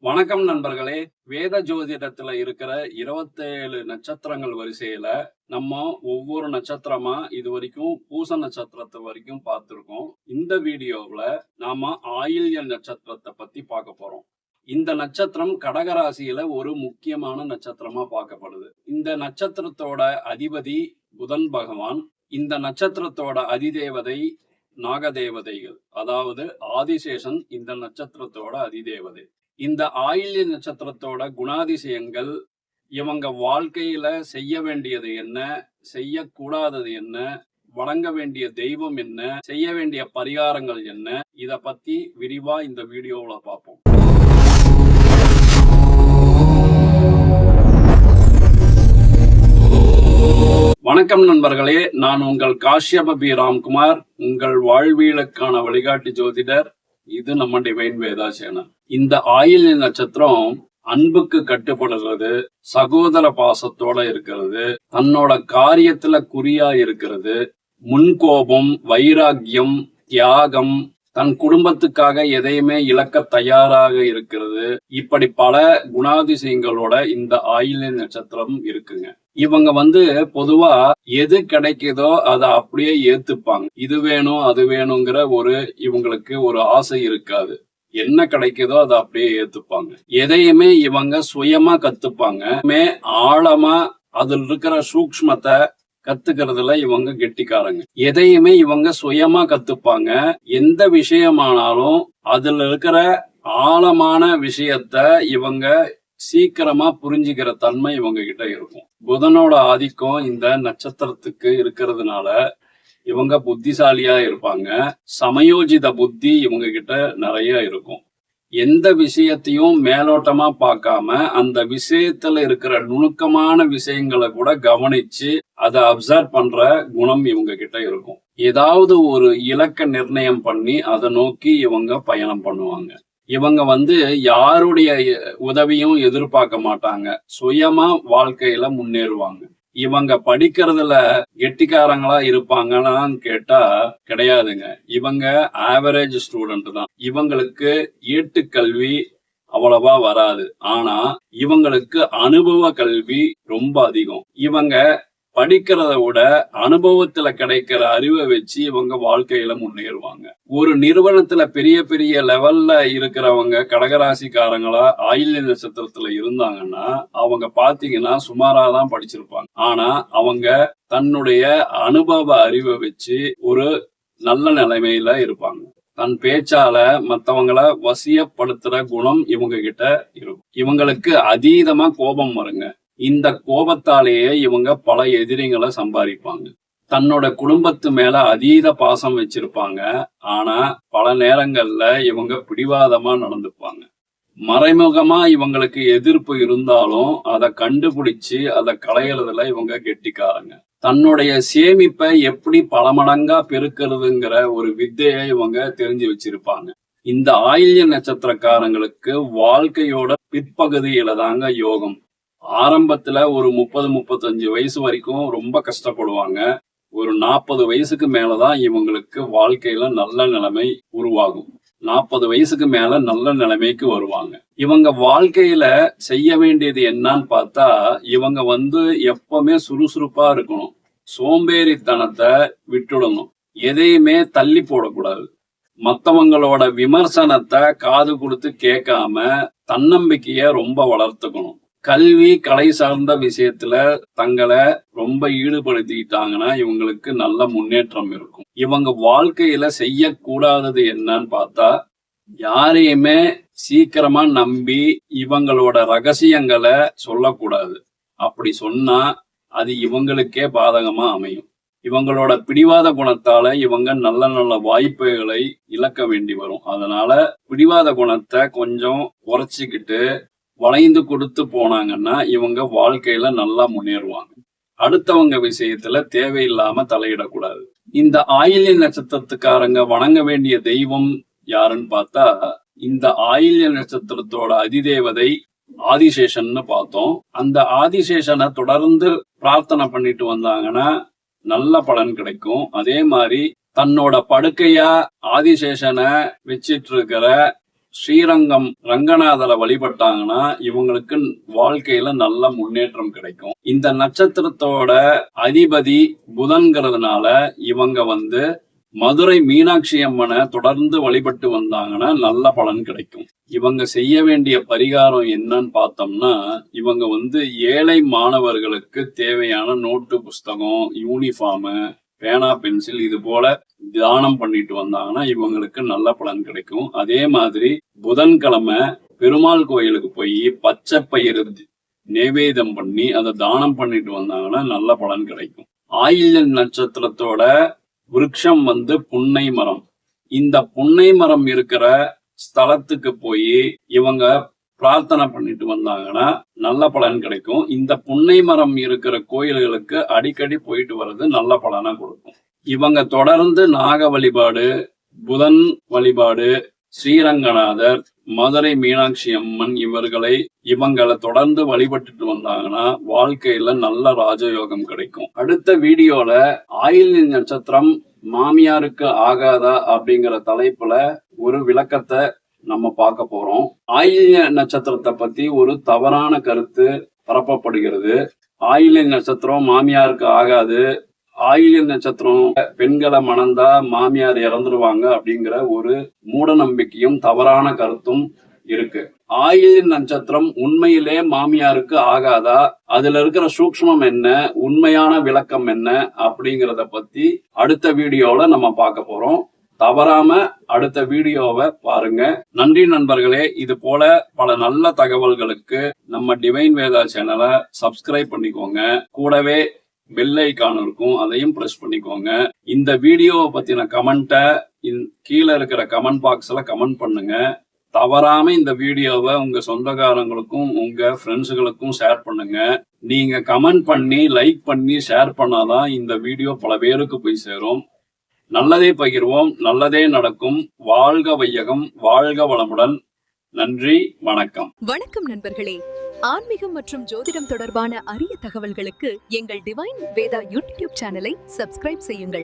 வணக்கம் நண்பர்களே. வேத ஜோதிடத்துல இருக்கிற 27 நட்சத்திரங்கள் வரிசையில நம்ம ஒவ்வொரு நட்சத்திரமா இது வரைக்கும் பூச நட்சத்திரத்தை வரைக்கும் பார்த்திருக்கோம். இந்த வீடியோவுல நாம ஆயில்ய நட்சத்திரத்தை பத்தி பார்க்க போறோம். இந்த நட்சத்திரம் கடகராசியில ஒரு முக்கியமான நட்சத்திரமா பார்க்கப்படுது. இந்த நட்சத்திரத்தோட அதிபதி புதன் பகவான். இந்த நட்சத்திரத்தோட அதிதேவதை நாகதேவதைகள், அதாவது ஆதிசேஷன் இந்த நட்சத்திரத்தோட அதிதேவதை. இந்த ஆயில்ய நட்சத்திரத்தோட குணாதிசயங்கள், இவங்க வாழ்க்கையில செய்ய வேண்டியது என்ன, செய்யக்கூடாதது என்ன, வணங்க வேண்டிய தெய்வம் என்ன, செய்ய வேண்டிய பரிகாரங்கள் என்ன, இத பத்தி விரிவா இந்த வீடியோவுல பார்ப்போம். வணக்கம் நண்பர்களே, நான் உங்கள் காஷ்யப பி ராம்குமார், உங்கள் வாழ்வியலுக்கான வழிகாட்டி ஜோதிடர். இது நம்ம டிவைன் வேதா சேனல். இந்த ஆயில்ய நட்சத்திரம் அன்புக்கு கட்டுப்படுறது, சகோதர பாசத்தோட இருக்கிறது, தன்னோட காரியத்துல குறியா இருக்கிறது, முன்கோபம், வைராக்கியம், தியாகம், தன் குடும்பத்துக்காக எதையுமே இழக்க தயாராக இருக்கிறது. இப்படி பல குணாதிசயங்களோட இந்த ஆயில்ய நட்சத்திரம் இருக்குங்க. இவங்க பொதுவா எது கிடைக்குதோ அதை அப்படியே ஏத்துப்பாங்க. இது வேணும் அது வேணுங்கிற இவங்களுக்கு ஒரு ஆசை இருக்காது. என்ன கிடைக்குதோ அதை அப்படியே ஏத்துப்பாங்க. எதையுமே இவங்க சுயமா கத்துப்பாங்க. ஆழமா அதில் இருக்கிற சூக்ஷ்மத்தை கத்துக்கிறதுல இவங்க கெட்டிக்காரங்க. எதையுமே இவங்க சுயமா கத்துப்பாங்க. எந்த விஷயமானாலும் அதுல இருக்கிற ஆழமான விஷயத்த இவங்க சீக்கிரமா புரிஞ்சுக்கிற தன்மை இவங்க கிட்ட இருக்கும். புதனோட ஆதிக்கம் இந்த நட்சத்திரத்துக்கு இருக்கிறதுனால இவங்க புத்திசாலியா இருப்பாங்க. சமயோஜித புத்தி இவங்க கிட்ட நிறைய இருக்கும். எந்த விஷயத்தையும் மேலோட்டமா பார்க்காம அந்த விஷயத்துல இருக்கிற நுணுக்கமான விஷயங்களை கூட கவனிச்சு அதை அப்சர்வ் பண்ற குணம் இவங்க கிட்ட இருக்கும். ஏதாவது ஒரு இலக்க நிர்ணயம் பண்ணி அதை நோக்கி இவங்க பயணம் பண்ணுவாங்க. இவங்க யாருடைய உதவியும் எதிர்பார்க்க மாட்டாங்க. சுயமா வாழ்க்கையில முன்னேறுவாங்க. இவங்க படிக்கிறதுல கெட்டிக்காரங்களா இருப்பாங்கன்னு கேட்டா கிடையாதுங்க. இவங்க ஆவரேஜ் ஸ்டூடெண்ட் தான். இவங்களுக்கு ஏட்டுக்கல்வி அவ்வளவா வராது. ஆனா இவங்களுக்கு அனுபவ கல்வி ரொம்ப அதிகம். இவங்க படிக்கிறத விட அனுபவத்துல கிடைக்கிற அறிவை வச்சு இவங்க வாழ்க்கையில முன்னேறுவாங்க. ஒரு நிறுவனத்துல பெரிய பெரிய லெவல்ல இருக்கிறவங்க கடகராசிக்காரங்களா ஆயில்ய நட்சத்திரத்துல இருந்தாங்கன்னா அவங்க பாத்தீங்கன்னா சுமாராதான் படிச்சிருப்பாங்க. ஆனா அவங்க தன்னுடைய அனுபவ அறிவை வச்சு ஒரு நல்ல நிலைமையில இருப்பாங்க. தன் பேச்சால மத்தவங்களை வசியப்படுத்துற குணம் இவங்க கிட்ட இருக்கும். இவங்களுக்கு அதீதமா கோபம் வருங்க. இந்த கோபத்தாலேயே இவங்க பல எதிரிகளை சம்பாதிப்பாங்க. தன்னோட குடும்பத்து மேல அதீத பாசம் வச்சிருப்பாங்க. ஆனா பல நேரங்கள்ல இவங்க பிடிவாதமா நடந்துப்பாங்க. மறைமுகமா இவங்களுக்கு எதிர்ப்பு இருந்தாலும் அதை கண்டுபிடிச்சு அதை களையறதுல இவங்க கெட்டிக்காரங்க. தன்னுடைய சேமிப்பை எப்படி பல மடங்கா பெருக்கிறதுங்கிற ஒரு வித்தையை இவங்க தெரிஞ்சு வச்சிருப்பாங்க. இந்த ஆயில்ய நட்சத்திரக்காரங்களுக்கு வாழ்க்கையோட பிற்பகுதியில தாங்க யோகம். ஆரம்பத்துல ஒரு 30-35 வயசு வரைக்கும் ரொம்ப கஷ்டப்படுவாங்க. ஒரு 40 வயசுக்கு மேலதான் இவங்களுக்கு வாழ்க்கையில நல்ல நிலைமை உருவாகும். 40 வயசுக்கு மேல நல்ல நிலைமைக்கு வருவாங்க. இவங்க வாழ்க்கையில செய்ய வேண்டியது என்னன்னு பார்த்தா இவங்க எப்பவுமே சுறுசுறுப்பா இருக்கணும். சோம்பேறித்தனத்தை விட்டுடணும். எதையுமே தள்ளி போடக்கூடாது. மத்தவங்களோட விமர்சனத்தை காது கொடுத்து கேட்காம தன்னம்பிக்கைய ரொம்ப வளர்த்துக்கணும். கல்வி கலை சார்ந்த விஷயத்துல தங்களை ரொம்ப ஈடுபடுத்திக்கிட்டாங்கன்னா இவங்களுக்கு நல்ல முன்னேற்றம் இருக்கும். இவங்க வாழ்க்கையில செய்யக்கூடாதது என்னன்னு பார்த்தா யாரையுமே சீக்கிரமா நம்பி இவங்களோட ரகசியங்களை சொல்லக்கூடாது. அப்படி சொன்னா அது இவங்களுக்கே பாதகமா அமையும். இவங்களோட பிடிவாத குணத்தால இவங்க நல்ல நல்ல வாய்ப்புகளை இழக்க வேண்டி வரும். அதனால பிடிவாத குணத்தை கொஞ்சம் குறைச்சிக்கிட்டு வளைந்து கொடுத்து போனாங்கன்னா இவங்க வாழ்க்கையில நல்லா முன்னேறுவாங்க. அடுத்தவங்க விஷயத்துல தேவையில்லாம தலையிடக்கூடாது. இந்த ஆயில்ய நட்சத்திரத்துக்காரங்க வணங்க வேண்டிய தெய்வம் யாருன்னு பார்த்தா இந்த ஆயில்ய நட்சத்திரத்தோட அதிதேவதை ஆதிசேஷன்னு பார்த்தோம். அந்த ஆதிசேஷனை தொடர்ந்து பிரார்த்தனை பண்ணிட்டு வந்தாங்கன்னா நல்ல பலன் கிடைக்கும். அதே மாதிரி தன்னோட படுக்கையா ஆதிசேஷனை வச்சிட்டு இருக்கிற ஸ்ரீரங்கம் ரங்கநாதரை வழிபட்டாங்கன்னா இவங்களுக்கு வாழ்க்கையில நல்ல முன்னேற்றம் கிடைக்கும். இந்த நட்சத்திரத்தோட அதிபதி புதன்கிறதுனால இவங்க மதுரை மீனாட்சி அம்மனை தொடர்ந்து வழிபட்டு வந்தாங்கன்னா நல்ல பலன் கிடைக்கும். இவங்க செய்ய வேண்டிய பரிகாரம் என்னன்னு பார்த்தோம்னா, இவங்க ஏழை மாணவர்களுக்கு தேவையான நோட்டு, புஸ்தகம், யூனிஃபார்மு, பேனா, பென்சில் இது போல தானம் பண்ணிட்டு வந்தாங்கன்னா இவங்களுக்கு நல்ல பலன் கிடைக்கும். அதே மாதிரி புதன்கிழமை பெருமாள் கோயிலுக்கு போய் பச்சை பயிறு நைவேத்தியம் பண்ணி அதை தானம் பண்ணிட்டு வந்தாங்கன்னா நல்ல பலன் கிடைக்கும். ஆயில்யம் நட்சத்திரத்தோட விருட்சம் புன்னை மரம். இந்த புன்னை மரம் இருக்கிற ஸ்தலத்துக்கு போய் இவங்க பிரார்த்தனை பண்ணிட்டு வந்தாங்கன்னா நல்ல பலன் கிடைக்கும். இந்த புன்னை மரம் இருக்கிற கோயில்களுக்கு அடிக்கடி போயிட்டு வர்றது நல்ல பலனை கொடுக்கும். இவங்க தொடர்ந்து நாக வழிபாடு, புதன் வழிபாடு, ஸ்ரீரங்கநாதர், மதுரை மீனாட்சி அம்மன் இவங்களை தொடர்ந்து வழிபட்டுட்டு வந்தாங்கன்னா வாழ்க்கையில நல்ல ராஜயோகம் கிடைக்கும். அடுத்த வீடியோல ஆயில்ய நட்சத்திரம் மாமியாருக்கு ஆகாதா அப்படிங்கிற தலைப்புல ஒரு விளக்கத்தை நம்ம பார்க்க போறோம். ஆயில்ய நட்சத்திரத்தை பத்தி ஒரு தவறான கருத்து பரப்பப்படுகிறது. ஆயில்ய நட்சத்திரம் மாமியாருக்கு ஆகாது, ஆயில்ய நட்சத்திரம் பெண்களை மணந்தா மாமியார் இறந்துருவாங்க அப்படிங்கிற ஒரு மூட நம்பிக்கையும் தவறான கருத்தும் இருக்கு. ஆயில்ய நட்சத்திரம் உண்மையிலே மாமியாருக்கு ஆகாதா, அதுல இருக்கிற சூக்ஷ்மம் என்ன, உண்மையான விளக்கம் என்ன அப்படிங்கிறத பத்தி அடுத்த வீடியோல நம்ம பார்க்க போறோம். தவறாம அடுத்த வீடியோவை பாருங்க. நன்றி நண்பர்களே. இது போல பல நல்ல தகவல்களுக்கு நம்ம டிவைன் வேதா சேனலை சப்ஸ்கிரைப் பண்ணிக்கோங்க. கூடவே பெல் ஐகான் இருக்கும், அதையும் பிரஸ் பண்ணிக்கோங்க. இந்த வீடியோவை பத்தின கமெண்ட்டை கீழே இருக்கிற கமெண்ட் பாக்ஸ்ல கமெண்ட் பண்ணுங்க. தவறாம இந்த வீடியோவை உங்க சொந்தக்காரங்களுக்கும் உங்க ஃப்ரெண்ட்ஸுகளுக்கும் ஷேர் பண்ணுங்க. நீங்க கமெண்ட் பண்ணி, லைக் பண்ணி, ஷேர் பண்ணாதான் இந்த வீடியோ பல பேருக்கு போய் சேரும். நல்லதே பகிர்வோம், நல்லதே நடக்கும். வாழ்க வையகம், வாழ்க வளமுடன். நன்றி, வணக்கம். வணக்கம் நண்பர்களே. ஆன்மீகம் மற்றும் ஜோதிடம் தொடர்பான அரிய தகவல்களுக்கு எங்கள் டிவைன் வேதா யூடியூப் சேனலை சப்ஸ்கிரைப் செய்யுங்கள்.